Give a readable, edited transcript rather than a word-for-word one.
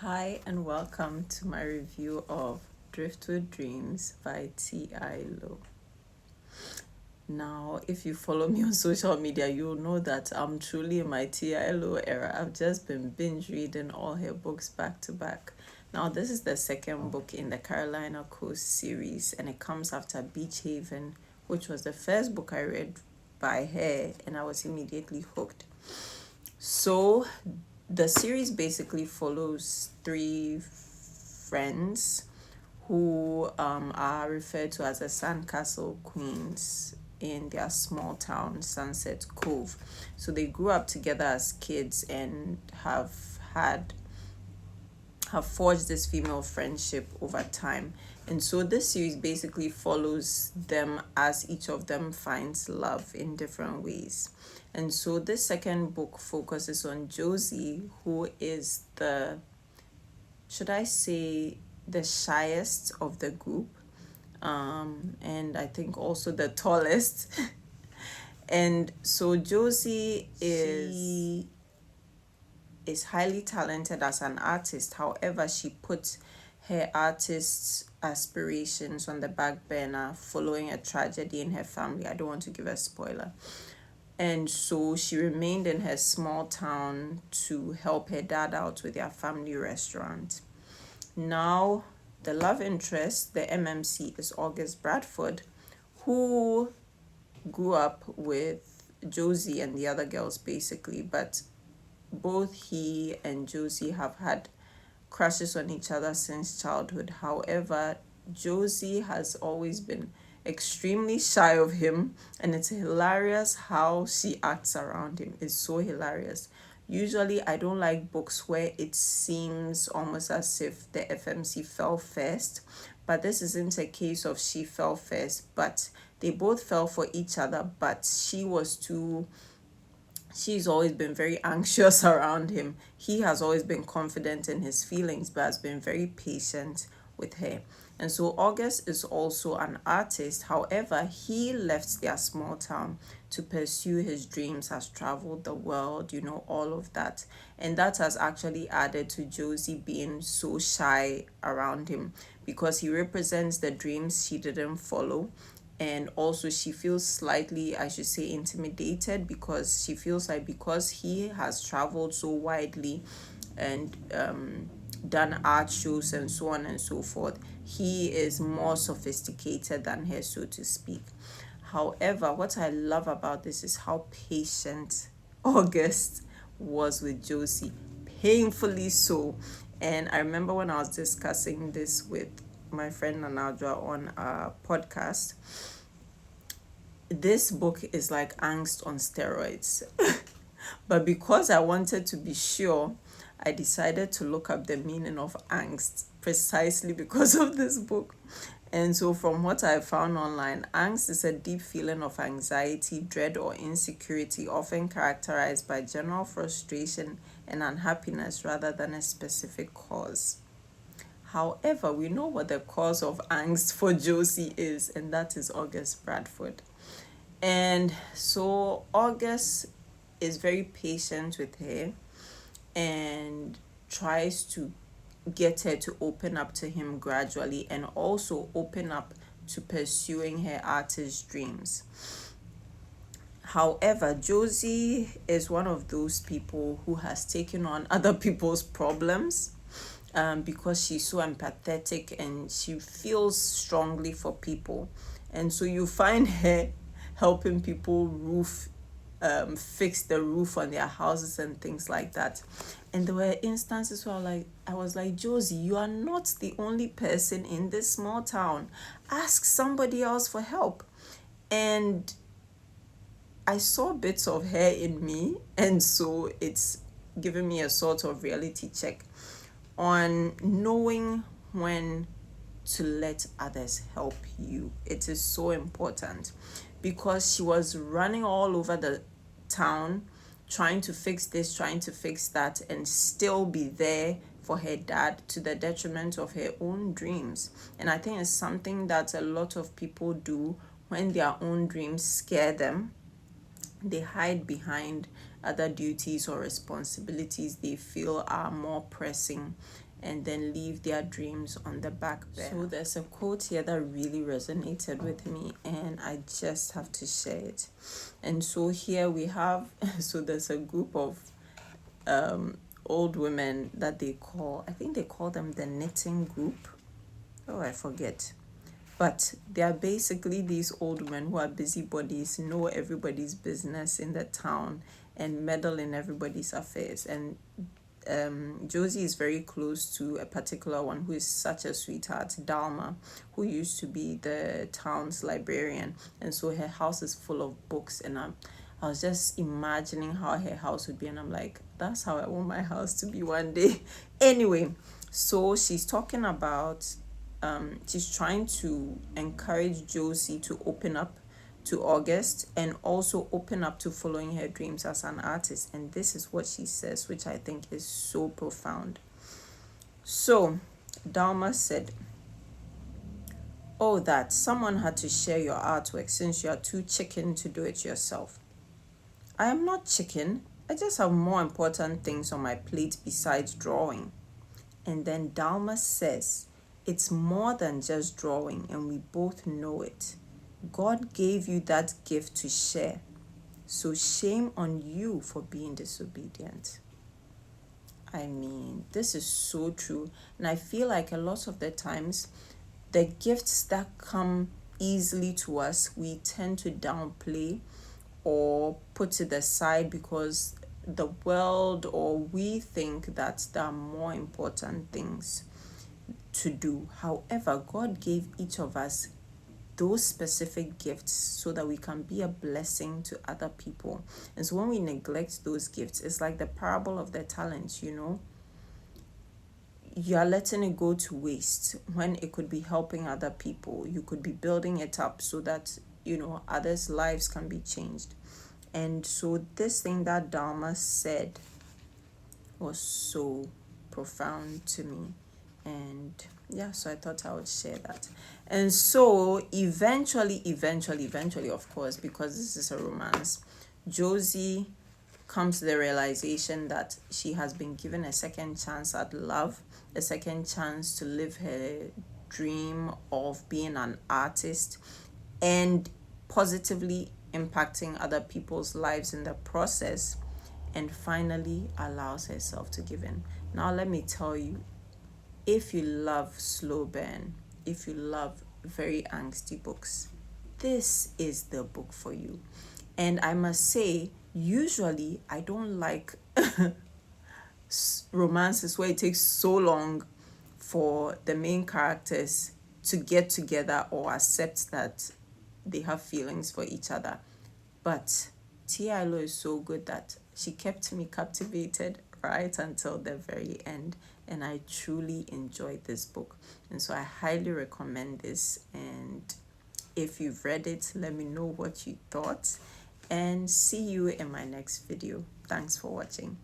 Hi and welcome to my review of Driftwood Dreams by T.I. Lowe. Now, if you follow me on social media, you'll know that I'm truly in my T.I. Lowe era. I've just been binge reading all her books back to back. Now, this is the second book in the Carolina Coast series, and it comes after Beach Haven, which was the first book I read by her, and I was immediately hooked. So, the series basically follows three friends who are referred to as the Sandcastle Queens in their small town, Sunset Cove. So they grew up together as kids and have forged this female friendship over time. And so this series basically follows them as each of them finds love in different ways. And so this second book focuses on Josie, who is the shyest of the group, and I think also the tallest. And so Josie is highly talented as an artist. However, she puts her artist's aspirations on the back burner following a tragedy in her family. I don't want to give a spoiler. And so she remained in her small town to help her dad out with their family restaurant. Now, the love interest, the MMC, is August Bradford, who grew up with Josie and the other girls basically, but both he and Josie have had crushes on each other since childhood. However, Josie has always been extremely shy of him, and it's hilarious how she acts around him. It's so hilarious. Usually, I don't like books where it seems almost as if the FMC fell first, but this isn't a case of she fell first, but they both fell for each other, but she's always been very anxious around him. He has always been confident in his feelings, but has been very patient with her. And so August is also an artist. However, he left their small town to pursue his dreams, has traveled the world, all of that. And that has actually added to Josie being so shy around him, because he represents the dreams she didn't follow. And also she feels slightly, I should say, intimidated, because she feels like because he has traveled so widely and done art shows and so on and so forth, he is more sophisticated than her, so to speak. However, what I love about this is how patient August was with Josie, painfully so. And I remember when I was discussing this with my friend Nanadra on a podcast, this book is like angst on steroids. But because I wanted to be sure, I decided to look up the meaning of angst precisely because of this book. And so from what I found online, angst is a deep feeling of anxiety, dread, or insecurity, often characterized by general frustration and unhappiness rather than a specific cause. However, we know what the cause of angst for Josie is, and that is August Bradford. And so August is very patient with her and tries to get her to open up to him gradually, and also open up to pursuing her artist dreams. However, Josie is one of those people who has taken on other people's problems, because she's so empathetic and she feels strongly for people. And so you find her helping people fix the roof on their houses and things like that. And there were instances where I was like, Josie, you are not the only person in this small town. Ask somebody else for help. And I saw bits of her in me, and so it's given me a sort of reality check on knowing when to let others help you. It is so important, because she was running all over the town trying to fix this, trying to fix that, and still be there for her dad to the detriment of her own dreams. And I think it's something that a lot of people do when their own dreams scare them. They hide behind other duties or responsibilities they feel are more pressing, and then leave their dreams on the back burner. So there's a quote here that really resonated with me, and I just have to share it. And so here we have, so there's a group of old women that they call, I think they call them the knitting group. Oh, I forget. But they are basically these old women who are busybodies, know everybody's business in the town, and meddle in everybody's affairs. And Josie is very close to a particular one who is such a sweetheart, Dalma, who used to be the town's librarian. And so her house is full of books, and I was just imagining how her house would be, and I'm like, that's how I want my house to be one day. Anyway, so she's talking about, she's trying to encourage Josie to open up to August and also open up to following her dreams as an artist. And this is what she says, which I think is so profound. So, Dalma said, "Oh, that someone had to share your artwork since you are too chicken to do it yourself." I am not chicken. I just have more important things on my plate besides drawing. And then Dalma says, "It's more than just drawing, and we both know it. God gave you that gift to share. So shame on you for being disobedient." I mean, this is so true. And I feel like a lot of the times, the gifts that come easily to us, we tend to downplay or put to the side because the world or we think that there are more important things to do. However, God gave each of us those specific gifts so that we can be a blessing to other people. And so when we neglect those gifts, it's like the parable of the talents, you are letting it go to waste when it could be helping other people. You could be building it up so that, others' lives can be changed. And so this thing that Dalma said was so profound to me. And yeah, so I thought I would share that. And so eventually, of course, because this is a romance, Josie comes to the realization that she has been given a second chance at love, a second chance to live her dream of being an artist and positively impacting other people's lives in the process, and finally allows herself to give in. Now, let me tell you, if you love slow burn, if you love very angsty books, this is the book for you. And I must say, usually I don't like romances where it takes so long for the main characters to get together or accept that they have feelings for each other. But Tia Lowe is so good that she kept me captivated right until the very end, and I truly enjoyed this book. And so I highly recommend this, and if you've read it, let me know what you thought, and see you in my next video. Thanks for watching.